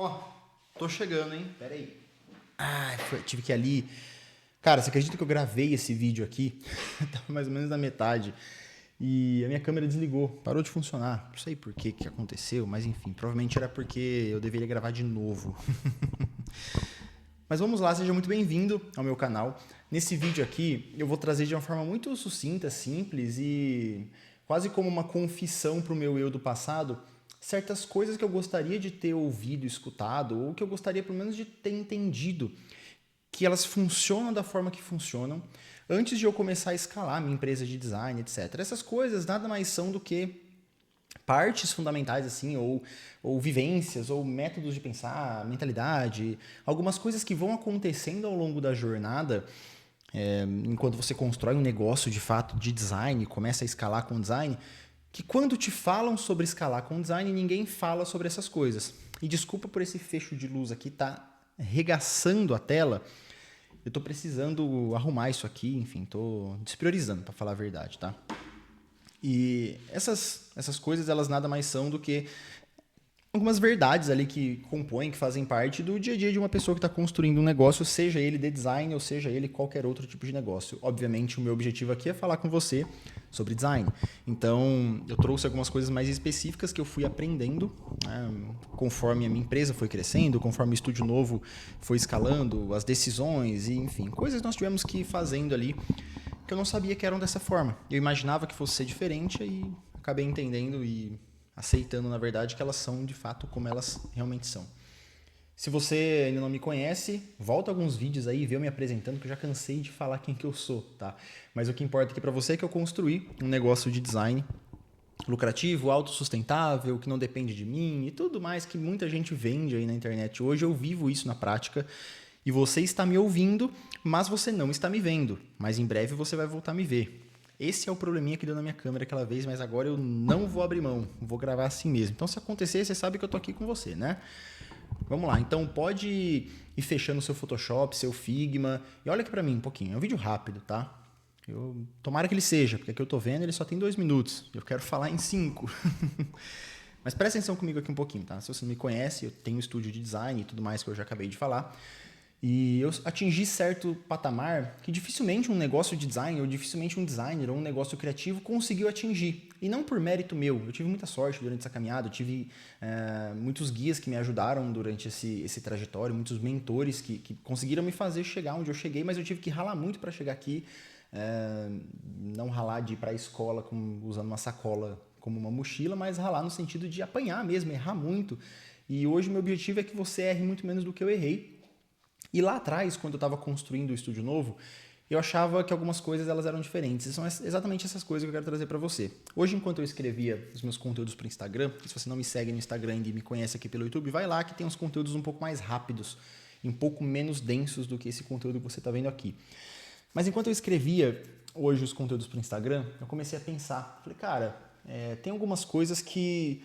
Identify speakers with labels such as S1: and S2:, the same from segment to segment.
S1: Ó, tô chegando, hein? Pera aí. Tive que ir ali. Cara, você acredita que eu gravei esse vídeo aqui? Tava mais ou menos na metade. E a minha câmera desligou, parou de funcionar. Não sei por que aconteceu, mas enfim, provavelmente era porque eu deveria gravar de novo. Mas vamos lá, seja muito bem-vindo ao meu canal. Nesse vídeo aqui, eu vou trazer de uma forma muito sucinta, simples e quase como uma confissão para o meu eu do passado, certas coisas que eu gostaria de ter ouvido, escutado, ou que eu gostaria pelo menos de ter entendido que elas funcionam da forma que funcionam antes de eu começar a escalar minha empresa de design, etc. Essas coisas nada mais são do que partes fundamentais, assim, ou vivências, ou métodos de pensar, mentalidade, algumas coisas que vão acontecendo ao longo da jornada, enquanto você constrói um negócio de fato de design, começa a escalar com design, que quando te falam sobre escalar com design, ninguém fala sobre essas coisas. E desculpa por esse fecho de luz aqui, tá arregaçando a tela. Eu tô precisando arrumar isso aqui, enfim, tô despriorizando, para falar a verdade, tá? E essas coisas, elas nada mais são do que algumas verdades ali que compõem, que fazem parte do dia a dia de uma pessoa que está construindo um negócio, seja ele de design ou seja ele qualquer outro tipo de negócio. Obviamente, o meu objetivo aqui é falar com você sobre design. Então, eu trouxe algumas coisas mais específicas que eu fui aprendendo, né, conforme a minha empresa foi crescendo, conforme o estúdio novo foi escalando, as decisões e, enfim, coisas que nós tivemos que ir fazendo ali que eu não sabia que eram dessa forma. Eu imaginava que fosse ser diferente e acabei entendendo e aceitando, na verdade, que elas são de fato como elas realmente são. Se você ainda não me conhece, volta alguns vídeos aí e vê eu me apresentando, que eu já cansei de falar quem que eu sou, tá? Mas o que importa aqui para você é que eu construí um negócio de design lucrativo, autossustentável, que não depende de mim e tudo mais que muita gente vende aí na internet. Hoje eu vivo isso na prática e você está me ouvindo, mas você não está me vendo. Mas em breve você vai voltar a me ver. Esse é o probleminha que deu na minha câmera aquela vez, mas agora eu não vou abrir mão, vou gravar assim mesmo. Então se acontecer, você sabe que eu tô aqui com você, né? Vamos lá, então pode ir fechando o seu Photoshop, seu Figma, e olha aqui pra mim um pouquinho, é um vídeo rápido, tá? Tomara que ele seja, porque aqui eu tô vendo, ele só tem 2 minutos, eu quero falar em 5. Mas presta atenção comigo aqui um pouquinho, tá? Se você não me conhece, eu tenho um estúdio de design e tudo mais que eu já acabei de falar. E eu atingi certo patamar que dificilmente um negócio de design, ou dificilmente um designer, ou um negócio criativo conseguiu atingir. E não por mérito meu. Eu tive muita sorte durante essa caminhada, eu tive muitos guias que me ajudaram durante esse trajetório, muitos mentores que conseguiram me fazer chegar onde eu cheguei, mas eu tive que ralar muito para chegar aqui. Não ralar de ir para a escola usando uma sacola como uma mochila, mas ralar no sentido de apanhar mesmo, errar muito. E hoje o meu objetivo é que você erre muito menos do que eu errei. E lá atrás, quando eu estava construindo o estúdio novo, eu achava que algumas coisas elas eram diferentes. E são exatamente essas coisas que eu quero trazer para você. Hoje, enquanto eu escrevia os meus conteúdos para o Instagram, se você não me segue no Instagram e me conhece aqui pelo YouTube, vai lá que tem uns conteúdos um pouco mais rápidos e um pouco menos densos do que esse conteúdo que você está vendo aqui. Mas enquanto eu escrevia hoje os conteúdos para o Instagram, eu comecei a pensar. Falei, cara, tem algumas coisas que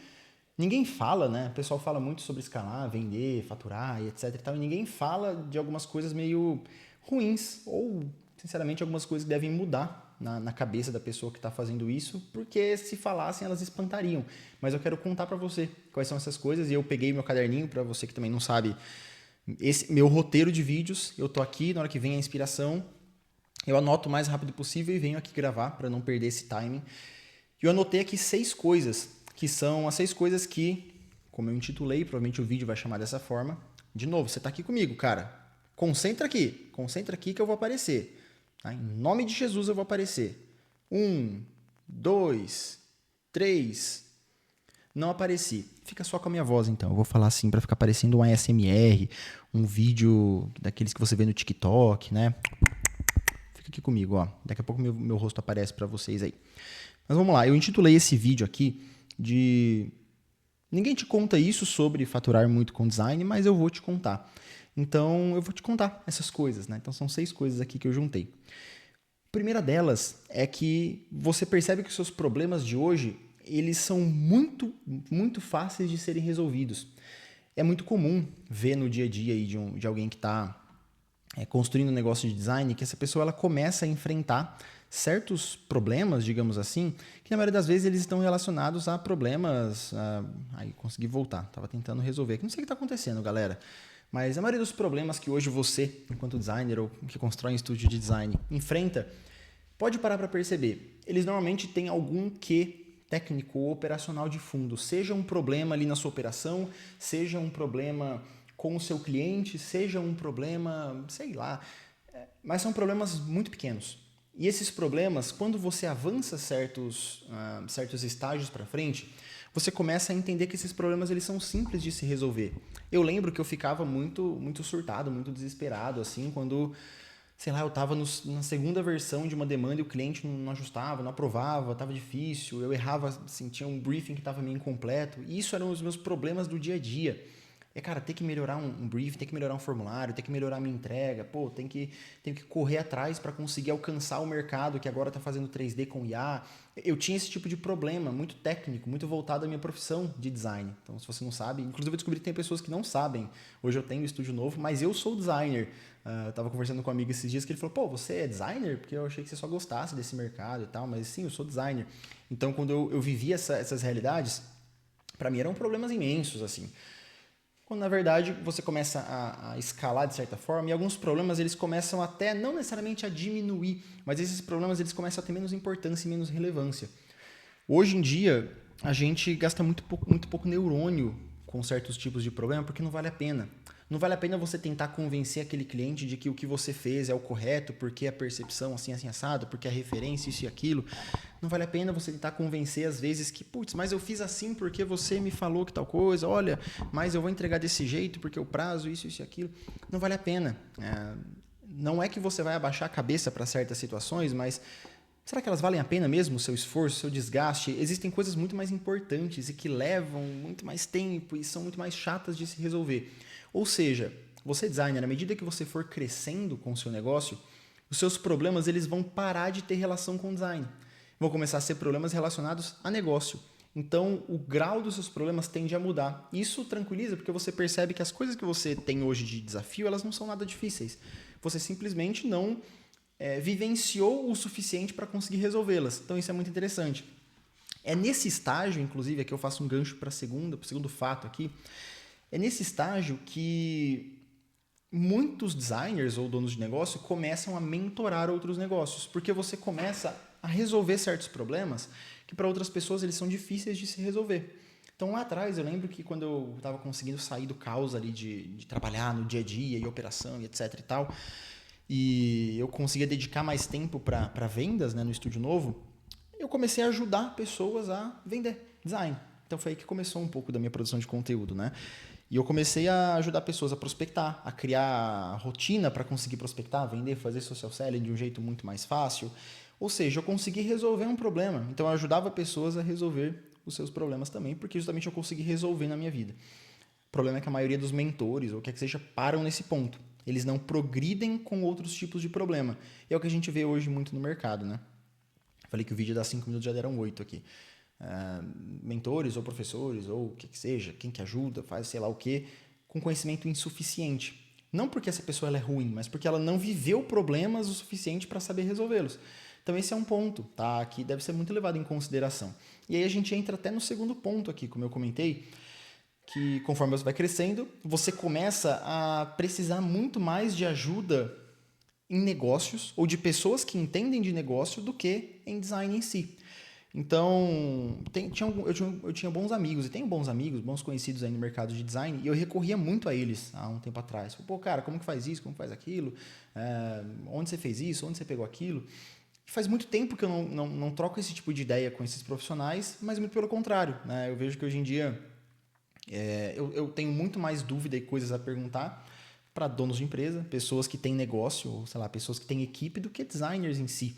S1: ninguém fala, né? O pessoal fala muito sobre escalar, vender, faturar e etc e tal, e ninguém fala de algumas coisas meio ruins ou, sinceramente, algumas coisas que devem mudar na cabeça da pessoa que está fazendo isso, porque se falassem elas espantariam. Mas eu quero contar para você quais são essas coisas e eu peguei meu caderninho, para você que também não sabe, esse meu roteiro de vídeos, eu tô aqui, na hora que vem a inspiração, eu anoto o mais rápido possível e venho aqui gravar para não perder esse timing. E eu anotei aqui 6 coisas, que são as 6 coisas que, como eu intitulei, provavelmente o vídeo vai chamar dessa forma. De novo, você está aqui comigo, cara. Concentra aqui que eu vou aparecer. Tá? Em nome de Jesus eu vou aparecer. 1, 2, 3. Não apareci. Fica só com a minha voz, então. Eu vou falar assim para ficar parecendo um ASMR, um vídeo daqueles que você vê no TikTok, né? Fica aqui comigo, ó. Daqui a pouco meu rosto aparece para vocês aí. Mas vamos lá, eu intitulei esse vídeo aqui de... Ninguém te conta isso sobre faturar muito com design, mas eu vou te contar. Então, eu vou te contar essas coisas, né? Então, são 6 coisas aqui que eu juntei. A primeira delas é que você percebe que os seus problemas de hoje, eles são muito, muito fáceis de serem resolvidos. É muito comum ver no dia a dia aí de alguém que está construindo um negócio de design, que essa pessoa ela começa a enfrentar certos problemas, digamos assim, que na maioria das vezes eles estão relacionados a problemas... Aí consegui voltar, estava tentando resolver. Não sei o que está acontecendo, galera. Mas a maioria dos problemas que hoje você, enquanto designer ou que constrói um estúdio de design, enfrenta, pode parar para perceber. Eles normalmente têm algum quê técnico ou operacional de fundo. Seja um problema ali na sua operação, seja um problema com o seu cliente, seja um problema, sei lá, mas são problemas muito pequenos. E esses problemas, quando você avança certos estágios para frente, você começa a entender que esses problemas eles são simples de se resolver. Eu lembro que eu ficava muito surtado, muito desesperado, assim, quando, sei lá, eu estava na segunda versão de uma demanda e o cliente não ajustava, não aprovava, estava difícil, eu errava, assim, tinha um briefing que estava meio incompleto, e isso eram os meus problemas do dia a dia. Cara, ter que melhorar um briefing, ter que melhorar um formulário, ter que melhorar a minha entrega, tenho que correr atrás para conseguir alcançar o mercado que agora está fazendo 3D com IA. Eu tinha esse tipo de problema, muito técnico, muito voltado à minha profissão de design. Então, se você não sabe, inclusive eu descobri que tem pessoas que não sabem. Hoje eu tenho um estúdio novo, mas eu sou designer. Eu estava conversando com um amigo esses dias que ele falou, você é designer? Porque eu achei que você só gostasse desse mercado e tal, mas sim, eu sou designer. Então, quando eu vivia essas realidades, para mim eram problemas imensos, assim. Quando, na verdade, você começa a escalar de certa forma e alguns problemas eles começam até, não necessariamente a diminuir, mas esses problemas eles começam a ter menos importância e menos relevância. Hoje em dia, a gente gasta muito pouco neurônio com certos tipos de problema porque não vale a pena. Não vale a pena você tentar convencer aquele cliente de que o que você fez é o correto, porque a percepção assim assado, porque a referência isso e aquilo. Não vale a pena você tentar convencer às vezes que, mas eu fiz assim porque você me falou que tal coisa, olha, mas eu vou entregar desse jeito porque o prazo, isso e aquilo. Não vale a pena. Não é que você vai abaixar a cabeça para certas situações, mas será que elas valem a pena mesmo, o seu esforço, o seu desgaste? Existem coisas muito mais importantes e que levam muito mais tempo e são muito mais chatas de se resolver. Ou seja, você designer, à medida que você for crescendo com o seu negócio, os seus problemas eles vão parar de ter relação com o design. Vão começar a ser problemas relacionados a negócio. Então, o grau dos seus problemas tende a mudar. Isso tranquiliza porque você percebe que as coisas que você tem hoje de desafio, elas não são nada difíceis. Você simplesmente não vivenciou o suficiente para conseguir resolvê-las. Então, isso é muito interessante. É nesse estágio, inclusive, aqui eu faço um gancho para o segundo fato aqui, é nesse estágio que muitos designers ou donos de negócio começam a mentorar outros negócios, porque você começa a resolver certos problemas que para outras pessoas eles são difíceis de se resolver. Então lá atrás eu lembro que quando eu estava conseguindo sair do caos ali de trabalhar no dia a dia e operação e etc e tal, e eu conseguia dedicar mais tempo para vendas, né, no estúdio novo, eu comecei a ajudar pessoas a vender design. Então foi aí que começou um pouco da minha produção de conteúdo, né? E eu comecei a ajudar pessoas a prospectar, a criar rotina para conseguir prospectar, vender, fazer social selling de um jeito muito mais fácil. Ou seja, eu consegui resolver um problema. Então eu ajudava pessoas a resolver os seus problemas também, porque justamente eu consegui resolver na minha vida. O problema é que a maioria dos mentores, ou quer que seja, param nesse ponto. Eles não progridem com outros tipos de problema. E é o que a gente vê hoje muito no mercado, né? Falei que o vídeo dá 5 minutos, já deram 8 aqui. Mentores ou professores ou o que seja, quem que ajuda, faz sei lá o que, com conhecimento insuficiente. Não porque essa pessoa ela é ruim, mas porque ela não viveu problemas o suficiente para saber resolvê-los. Então esse é um ponto, tá? Que deve ser muito levado em consideração. E aí a gente entra até no segundo ponto aqui, como eu comentei, que conforme você vai crescendo, você começa a precisar muito mais de ajuda em negócios ou de pessoas que entendem de negócio do que em design em si. Então, eu tinha bons amigos, e tenho bons amigos, bons conhecidos aí no mercado de design, e eu recorria muito a eles há um tempo atrás. Cara, como que faz isso, como que faz aquilo? Onde você fez isso, onde você pegou aquilo? E faz muito tempo que eu não troco esse tipo de ideia com esses profissionais, mas muito pelo contrário, né? Eu vejo que hoje em dia eu tenho muito mais dúvida e coisas a perguntar para donos de empresa, pessoas que têm negócio, ou sei lá, pessoas que têm equipe, do que designers em si.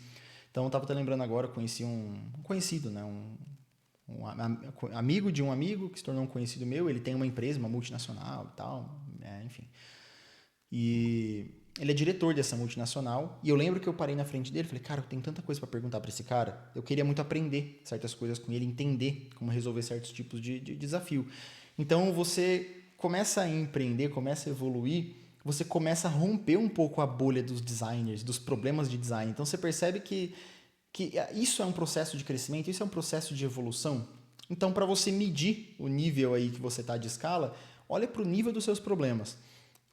S1: Então, eu estava até lembrando agora, conheci um conhecido, né? um amigo de um amigo que se tornou um conhecido meu. Ele tem uma empresa, uma multinacional e tal, enfim. E ele é diretor dessa multinacional. E eu lembro que eu parei na frente dele e falei, cara, eu tenho tanta coisa para perguntar para esse cara. Eu queria muito aprender certas coisas com ele, entender como resolver certos tipos de desafio. Então, você começa a empreender, começa a evoluir, você começa a romper um pouco a bolha dos designers, dos problemas de design. Então, você percebe que que isso é um processo de crescimento, isso é um processo de evolução. Então, para você medir o nível aí que você está de escala, olha para o nível dos seus problemas.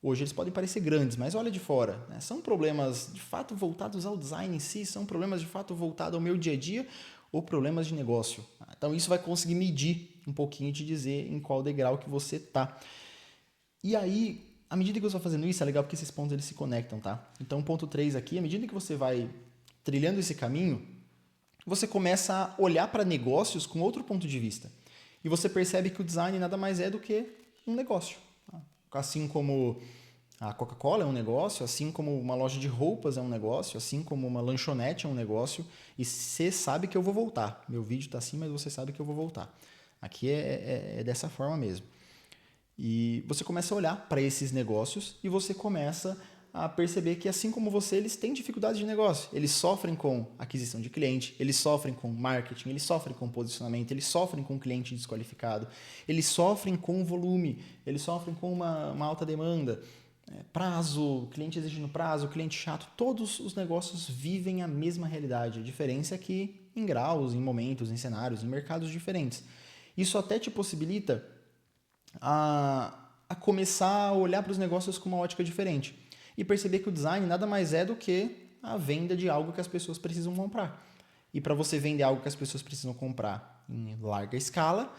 S1: Hoje eles podem parecer grandes, mas olha de fora. Né? São problemas de fato voltados ao design em si? São problemas de fato voltados ao meu dia a dia? Ou problemas de negócio? Então isso vai conseguir medir um pouquinho e te dizer em qual degrau que você está. E aí, à medida que você vai fazendo isso, é legal porque esses pontos eles se conectam, tá? Então, ponto 3 aqui, à medida que você vai trilhando esse caminho, você começa a olhar para negócios com outro ponto de vista. E você percebe que o design nada mais é do que um negócio. Assim como a Coca-Cola é um negócio, assim como uma loja de roupas é um negócio, assim como uma lanchonete é um negócio, e você sabe que eu vou voltar. Meu vídeo está assim, mas você sabe que eu vou voltar. Aqui é dessa forma mesmo. E você começa a olhar para esses negócios e você começa a perceber que, assim como você, eles têm dificuldades de negócio. Eles sofrem com aquisição de cliente, eles sofrem com marketing, eles sofrem com posicionamento, eles sofrem com cliente desqualificado, eles sofrem com volume, eles sofrem com uma alta demanda, prazo, cliente exigindo prazo, cliente chato. Todos os negócios vivem a mesma realidade. A diferença é que em graus, em momentos, em cenários, em mercados diferentes. Isso até te possibilita a começar a olhar para os negócios com uma ótica diferente e perceber que o design nada mais é do que a venda de algo que as pessoas precisam comprar. E para você vender algo que as pessoas precisam comprar em larga escala,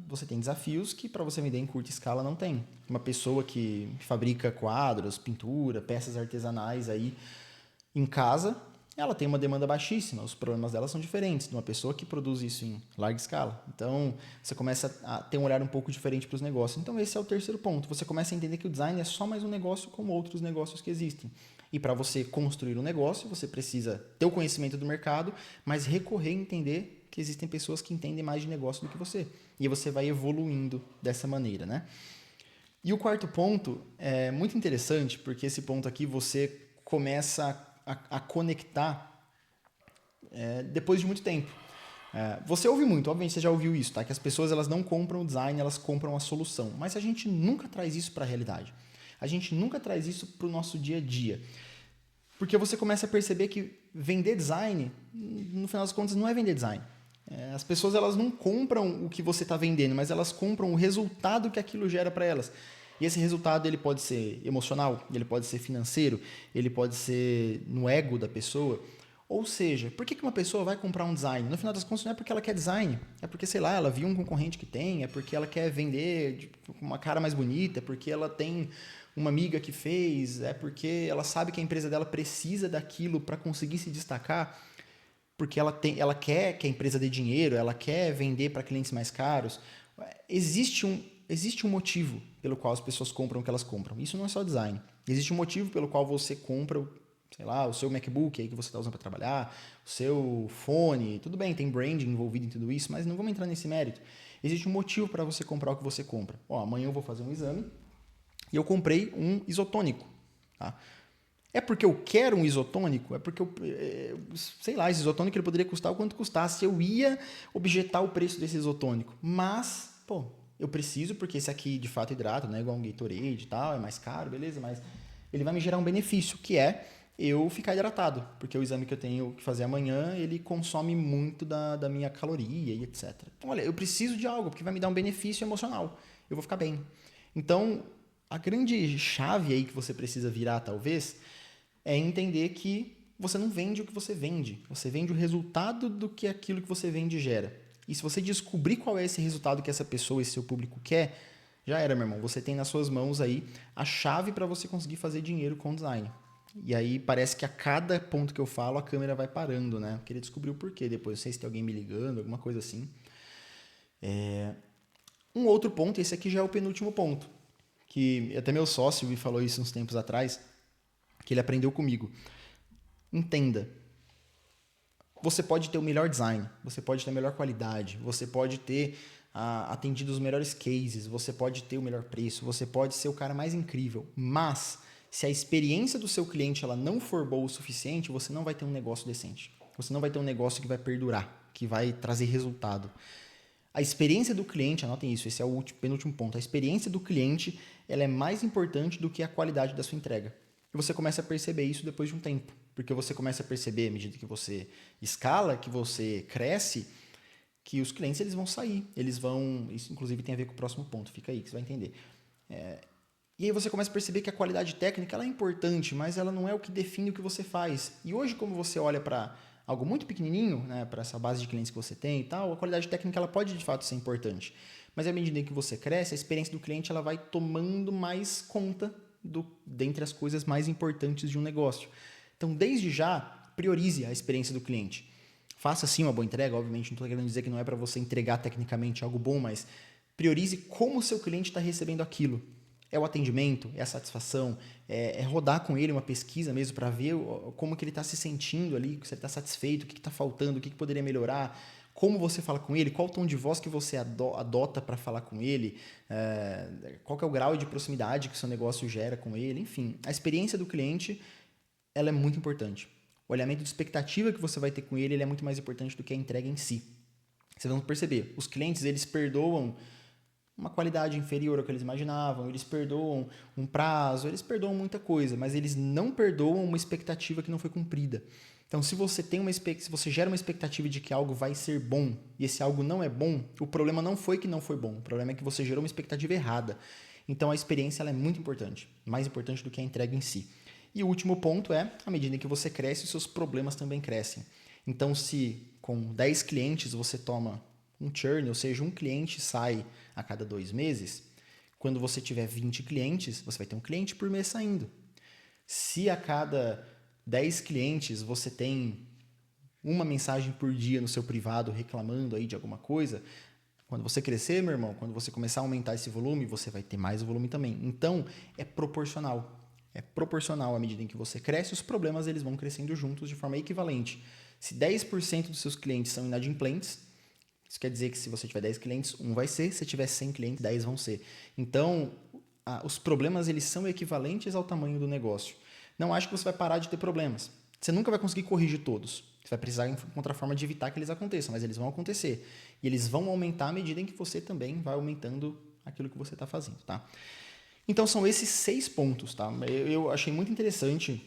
S1: você tem desafios que para você vender em curta escala não tem. Uma pessoa que fabrica quadros, pintura, peças artesanais aí em casa, ela tem uma demanda baixíssima, os problemas dela são diferentes de uma pessoa que produz isso em larga escala. Então, você começa a ter um olhar um pouco diferente para os negócios. Então, esse é o terceiro ponto. Você começa a entender que o design é só mais um negócio como outros negócios que existem. E para você construir um negócio, você precisa ter o conhecimento do mercado, mas recorrer e entender que existem pessoas que entendem mais de negócio do que você. E você vai evoluindo dessa maneira, né? E o quarto ponto é muito interessante, porque esse ponto aqui você começa a conectar depois de muito tempo. Você ouve muito, obviamente você já ouviu isso, tá? Que as pessoas elas não compram o design, elas compram a solução. Mas a gente nunca traz isso para a realidade. A gente nunca traz isso para o nosso dia a dia. Porque você começa a perceber que vender design, no final das contas, não é vender design. As pessoas elas não compram o que você está vendendo, mas elas compram o resultado que aquilo gera para elas. E esse resultado ele pode ser emocional, ele pode ser financeiro, ele pode ser no ego da pessoa. Ou seja, por que uma pessoa vai comprar um design? No final das contas, não é porque ela quer design, é porque, sei lá, ela viu um concorrente que tem, é porque ela quer vender com uma cara mais bonita, é porque ela tem uma amiga que fez, é porque ela sabe que a empresa dela precisa daquilo para conseguir se destacar, porque ela quer que a empresa dê dinheiro, ela quer vender para clientes mais caros. Existe um motivo pelo qual as pessoas compram o que elas compram. Isso não é só design. Existe um motivo pelo qual você compra, sei lá, o seu MacBook aí que você está usando para trabalhar, o seu fone. Tudo bem, tem branding envolvido em tudo isso, mas não vamos entrar nesse mérito. Existe um motivo para você comprar o que você compra. Amanhã eu vou fazer um exame e eu comprei um isotônico. Tá? É porque eu quero um isotônico? É porque sei lá, esse isotônico ele poderia custar o quanto custasse. Eu ia objetar o preço desse isotônico. Mas, eu preciso porque esse aqui de fato hidrata, não é igual um Gatorade e tal, é mais caro, beleza, mas ele vai me gerar um benefício, que é eu ficar hidratado, porque o exame que eu tenho que fazer amanhã, ele consome muito da minha caloria e etc. Então, olha, eu preciso de algo, porque vai me dar um benefício emocional, eu vou ficar bem. Então, a grande chave aí que você precisa virar, talvez, é entender que você não vende o que você vende o resultado do que aquilo que você vende gera. E se você descobrir qual é esse resultado que essa pessoa, esse seu público quer, já era, meu irmão. Você tem nas suas mãos aí a chave para você conseguir fazer dinheiro com design. E aí parece que a cada ponto que eu falo, a câmera vai parando, né? Eu queria descobrir o porquê depois. Não sei se tem alguém me ligando, alguma coisa assim. Um outro ponto, esse aqui já é o penúltimo ponto, que até meu sócio me falou isso uns tempos atrás, que ele aprendeu comigo. Entenda. Você pode ter o melhor design, você pode ter a melhor qualidade, você pode ter atendido os melhores cases, você pode ter o melhor preço, você pode ser o cara mais incrível, mas se a experiência do seu cliente ela não for boa o suficiente, você não vai ter um negócio decente. Você não vai ter um negócio que vai perdurar, que vai trazer resultado. A experiência do cliente, anotem isso, esse é o penúltimo ponto, a experiência do cliente ela é mais importante do que a qualidade da sua entrega. e você começa a perceber isso depois de um tempo. Porque você começa a perceber, à medida que você escala, que você cresce, que os clientes eles vão sair. Eles vão... Isso, inclusive, tem a ver com o próximo ponto. Fica aí que você vai entender. E aí você começa a perceber que a qualidade técnica ela é importante, mas ela não é o que define o que você faz. E hoje, como você olha para algo muito pequenininho, né, para essa base de clientes que você tem e tal, a qualidade técnica ela pode de fato ser importante. Mas à medida que você cresce, a experiência do cliente ela vai tomando mais conta dentre as coisas mais importantes de um negócio. Então, desde já, priorize a experiência do cliente. Faça sim uma boa entrega, obviamente, não estou querendo dizer que não é para você entregar tecnicamente algo bom, mas priorize como o seu cliente está recebendo aquilo. É o atendimento, é a satisfação, é rodar com ele uma pesquisa mesmo para ver como que ele está se sentindo ali, se ele está satisfeito, o que está faltando, o que poderia melhorar, como você fala com ele, qual o tom de voz que você adota para falar com ele, qual que é o grau de proximidade que o seu negócio gera com ele, enfim. A experiência do cliente ela é muito importante. O alinhamento de expectativa que você vai ter com ele é muito mais importante do que a entrega em si. Vocês vão perceber, os clientes eles perdoam uma qualidade inferior ao que eles imaginavam, eles perdoam um prazo, eles perdoam muita coisa, mas eles não perdoam uma expectativa que não foi cumprida. Então, se você gera uma expectativa de que algo vai ser bom e esse algo não é bom, o problema não foi que não foi bom, o problema é que você gerou uma expectativa errada. Então, a experiência ela é muito importante, mais importante do que a entrega em si. E o último ponto é, à medida que você cresce, os seus problemas também crescem. Então, se com 10 clientes você toma um churn, ou seja, um cliente sai a cada 2 meses, quando você tiver 20 clientes, você vai ter um cliente por mês saindo. Se a cada 10 clientes você tem uma mensagem por dia no seu privado reclamando aí de alguma coisa, quando você crescer, meu irmão, quando você começar a aumentar esse volume, você vai ter mais volume também. Então, é proporcional. É proporcional à medida em que você cresce, os problemas eles vão crescendo juntos de forma equivalente. Se 10% dos seus clientes são inadimplentes, isso quer dizer que se você tiver 10 clientes, um vai ser. Se tiver 100 clientes, 10 vão ser. Então, os problemas eles são equivalentes ao tamanho do negócio. Não acho que você vai parar de ter problemas. Você nunca vai conseguir corrigir todos. Você vai precisar encontrar forma de evitar que eles aconteçam, mas eles vão acontecer. E eles vão aumentar à medida em que você também vai aumentando aquilo que você está fazendo, tá? Então, são esses 6 pontos, tá? Eu achei muito interessante,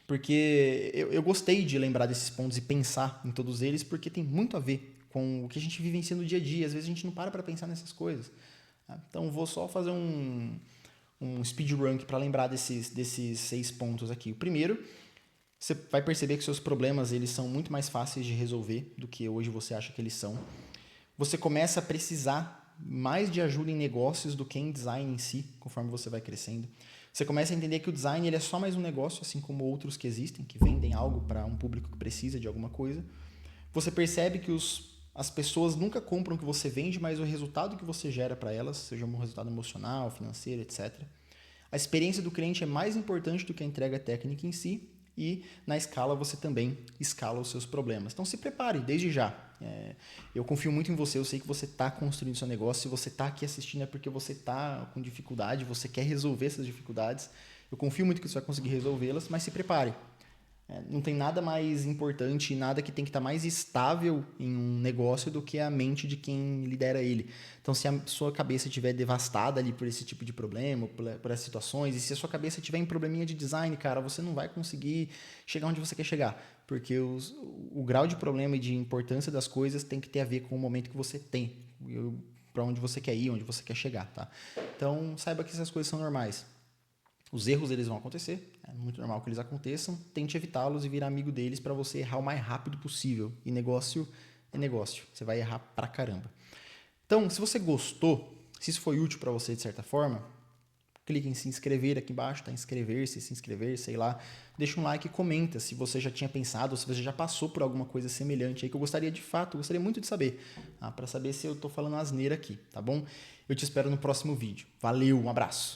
S1: porque eu gostei de lembrar desses pontos e pensar em todos eles, porque tem muito a ver com o que a gente vivencia no dia a dia. Às vezes a gente não para pensar nessas coisas. Tá? Então, vou só fazer um speedrun para lembrar desses 6 pontos aqui. O primeiro, você vai perceber que seus problemas eles são muito mais fáceis de resolver do que hoje você acha que eles são. Você começa a precisar mais de ajuda em negócios do que em design em si, conforme você vai crescendo. Você começa a entender que o design ele é só mais um negócio, assim como outros que existem, que vendem algo para um público que precisa de alguma coisa. Você percebe que as pessoas nunca compram o que você vende, mas o resultado que você gera para elas, seja um resultado emocional, financeiro, etc. A experiência do cliente é mais importante do que a entrega técnica em si, e na escala você também escala os seus problemas. Então se prepare desde já. Eu confio muito em você, eu sei que você está construindo seu negócio, se você está aqui assistindo é porque você está com dificuldade, você quer resolver essas dificuldades. Eu confio muito que você vai conseguir resolvê-las, mas se prepare. Não tem nada mais importante, nada que tem que estar mais estável em um negócio do que a mente de quem lidera ele. Então, se a sua cabeça estiver devastada ali por esse tipo de problema, por essas situações, e se a sua cabeça tiver em probleminha de design, cara, você não vai conseguir chegar onde você quer chegar. Porque o grau de problema e de importância das coisas tem que ter a ver com o momento que você tem, para onde você quer ir, onde você quer chegar, tá? Então, saiba que essas coisas são normais. Os erros eles vão acontecer, é muito normal que eles aconteçam, tente evitá-los e virar amigo deles para você errar o mais rápido possível. E negócio é negócio, você vai errar pra caramba. Então, se você gostou, se isso foi útil para você de certa forma, clique em se inscrever aqui embaixo, tá? Inscrever-se, se inscrever, sei lá. Deixa um like e comenta se você já tinha pensado, ou se você já passou por alguma coisa semelhante aí, que eu gostaria muito de saber, para saber se eu tô falando asneira aqui, tá bom? Eu te espero no próximo vídeo. Valeu, um abraço!